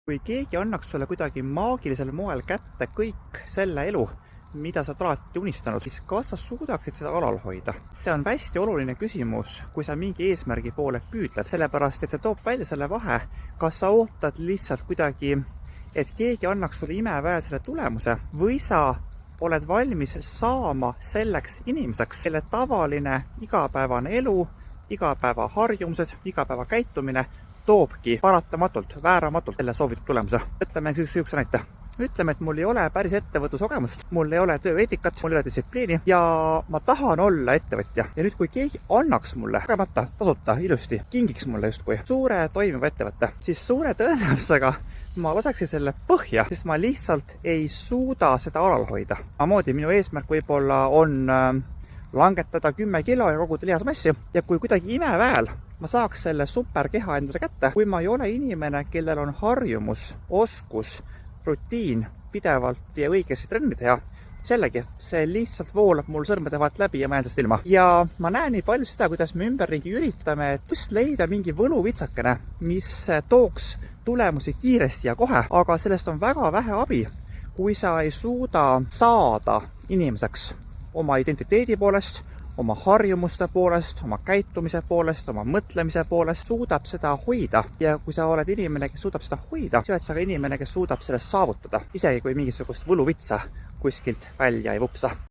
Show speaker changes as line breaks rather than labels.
Kui keegi annaks sulle kuidagi maagilisel moel kätte kõik selle elu, mida sa oled alati unistanud, siis kas sa suudaksid seda alal hoida? See on hästi oluline küsimus, kui sa mingi eesmärgi poole püüdled, sellepärast et see toob välja selle vahe, kas sa ootad lihtsalt kuidagi, et keegi annaks sulle imeväel selle tulemuse või sa oled valmis saama selleks inimeseks, kelle tavaline igapäevane elu, igapäeva harjumused, igapäeva käitumine toobki paratamatult, vääramatult selle soovitud tulemuse. Ütleme üks näite. Ütleme, et mul ei ole päris ettevõtluskogemust, mul ei ole tööeetikat, mul ei ole distsipliini ja ma tahan olla ettevõtja. Ja nüüd, kui keegi annaks mulle kogemata, tasuta, ilusti, kingiks mulle justkui suure toimiva ettevõtte, siis suure tõenäosusega ma laseksin selle põhja, sest ma lihtsalt ei suuda seda alal hoida. Samamoodi minu eesmärk võib-olla on langetada 10 kilo ja koguda lihasmassi ja kui kuidagi imeväel ma saaks selle superkeha endale kätte, kui ma ei ole inimene, kellel on harjumus, oskus, rutiin pidevalt ja õigesti trenni teha, sellegi, see lihtsalt voolab mul sõrmede vahelt läbi ja ma jään sellest ilma. Ja ma näen nii palju seda, kuidas me ümberringi üritame just leida mingi võluvitsakene, mis tooks tulemusi kiiresti ja kohe, aga sellest on väga vähe abi, kui sa ei suuda saada inimeseks oma identiteedi poolest, oma harjumuste poolest, oma käitumise poolest, oma mõtlemise poolest, suudab seda hoida. Ja kui sa oled inimene, kes suudab seda hoida, siis oled sa ka inimene, kes suudab sellest saavutada, isegi kui mingisugust võluvitsa kuskilt välja ei vupsa.